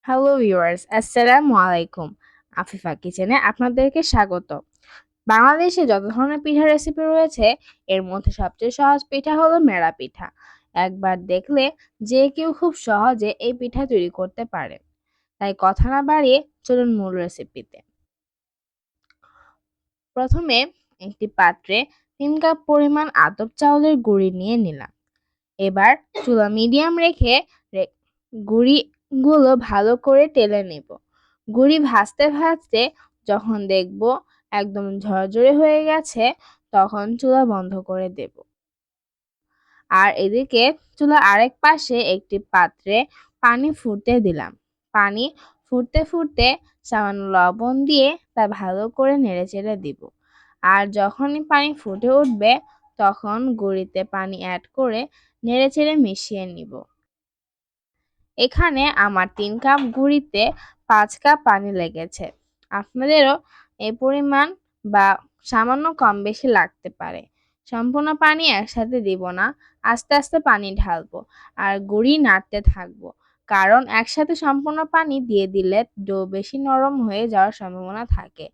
Hello viewers, আসসালামু আলাইকুম। আফিফা কিচেনে আপনাদেরকে স্বাগত। বাংলাদেশে যত ধরনের পিঠার রেসিপি রয়েছে, এর মধ্যে সবচেয়ে সহজ পিঠা হলো মেরা পিঠা। একবার দেখলে যে কেউ খুব সহজে এই পিঠা তৈরি করতে পারে। তাই কথা না বাড়িয়ে চলুন মূল রেসিপিতে। প্রথমে একটি পাত্রে 3 কাপ পরিমাণ আতপ চাউলের গুঁড়ি নিয়ে নিলাম। এবার চুলা মিডিয়াম রেখে গুঁড়িগুলো ভালো করে টেলে নেব। গুঁড়ি ভাজতে ভাজতে যখন দেখব একদম ঝরঝরে হয়ে গেছে, তখন চুলা বন্ধ করে দেব। আর এদিকে চুলার আরেক পাশে একটি পাত্রে পানি ফুটতে দিলাম। পানি ফুটতে ফুটতে সামান্য লবণ দিয়ে তা ভালো করে নেড়েচেড়ে দিব। আর যখনই পানি ফুটে উঠবে, তখন গুঁড়িতে পানি অ্যাড করে নেড়েচেড়ে মিশিয়ে নিব। এখানে আমার 3 কাপ গুঁড়িতে 5 কাপ পানি লেগেছে। আপনাদেরও এই পরিমাণ বা সামান্য কম বেশি লাগতে পারে। সম্পূর্ণ পানি একসাথে দিব না, আস্তে আস্তে পানি ঢালবো আর গুঁড়ি নাড়তে থাকবো। কারণ একসাথে সম্পূর্ণ পানি দিয়ে দিলে ডো বেশি নরম হয়ে যাওয়ার সম্ভাবনা থাকে।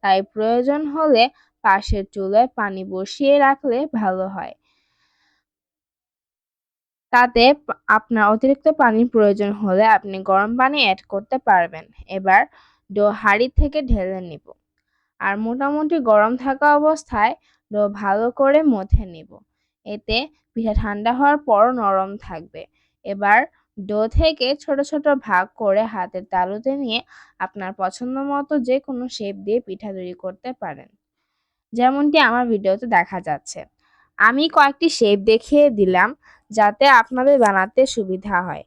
তাই প্রয়োজন হলে পাশের চুলায় পানি বসিয়ে রাখলে ভালো হয়। তাতে আপনার অতিরিক্ত পানির প্রয়োজন হলে আপনি গরম পানি অ্যাড করতে পারবেন। এবার ডো হাঁড়ি থেকে ঢেলে নিব। আর মোটামুটি গরম থাকা অবস্থায় ডো ভালো করে মথে নিব। এতে পিঠা ঠান্ডা হওয়ার পর নরম থাকবে। এবার ডো থেকে ছোট ছোট ভাগ করে হাতের তালুতে নিয়ে আপনার পছন্দ মতো যে কোনো শেপ দিয়ে পিঠা তৈরি করতে পারেন, যেমনটি আমার ভিডিওতে দেখা যাচ্ছে। আমি কয়েকটি শেপ দেখিয়ে দিলাম যাতে আপনাদের বানাতে সুবিধা হয়।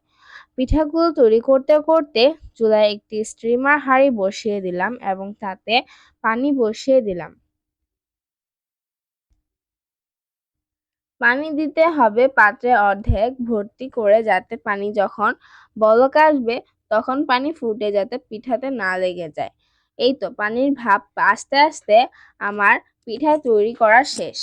পিঠাগুলো তৈরি করতে করতে চুলায় একটি স্টিমার হাঁড়ি বসিয়ে দিলাম এবং তাতে পানি বসিয়ে দিলাম। পানি দিতে হবে পাত্রে অর্ধেক ভর্তি করে, যাতে পানি যখন বলক আসবে তখন পানি ফুটে যাতে পিঠাতে না লেগে যায়। এই তো পানির ভাপ আস্তে আস্তে আমার পিঠা তৈরি করা শেষ।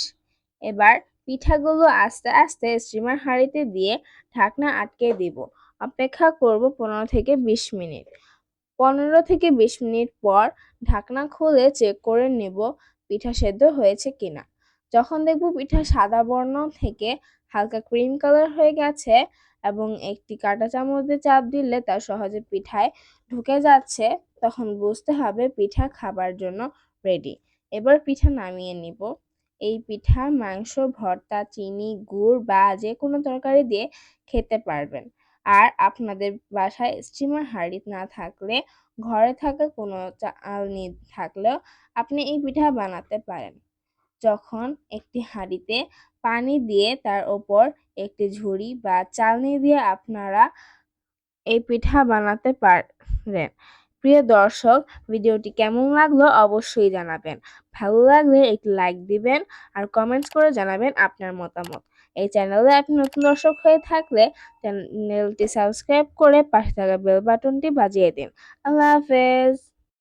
এবার পিঠাগুলো আস্তে আস্তে স্টিমার হাঁড়িতে দিয়ে ঢাকনা আটকে দিব। অপেক্ষা করব 15 থেকে 20 মিনিট। 15 থেকে 20 মিনিট পর ঢাকনা খুলে চেক করে নেব পিঠা সেদ্ধ হয়েছে কিনা। যখন দেখব পিঠা সাদা বর্ণ থেকে হালকা ক্রিম কালার হয়ে গেছে এবং একটি কাঁটা চামচ দিয়ে চাপ দিলে তা সহজে পিঠায় ঢুকে যাচ্ছে, তখন বুঝতে হবে পিঠা খাবার জন্য রেডি। এবার পিঠা নামিয়ে নিব। এই পিঠা মাংস, ভর্তা, চিনি, গুড় বা যে কোনো তরকারি দিয়ে খেতে পারবেন। আর আপনাদের বাসায় স্টিমার হাঁড়ি না থাকলে ঘরে থাকা কোনো চালনি থাকলেও আপনি এই পিঠা বানাতে পারেন। যখন একটি হাঁড়িতে পানি দিয়ে তার ওপর একটি ঝুড়ি বা চালনি দিয়ে আপনারা এই পিঠা বানাতে পারেন। প্রিয় দর্শক, ভিডিওটি কেমন লাগলো অবশ্যই জানাবেন। ভালো লাগলে একটি লাইক দিবেন আর কমেন্টস করে জানাবেন আপনার মতামত। এই চ্যানেলে আপনি নতুন দর্শক হয়ে থাকলে চ্যানেলটি সাবস্ক্রাইব করে পাশে থাকা বেল বাটনটি বাজিয়ে দিন। আল্লাহ হাফেজ।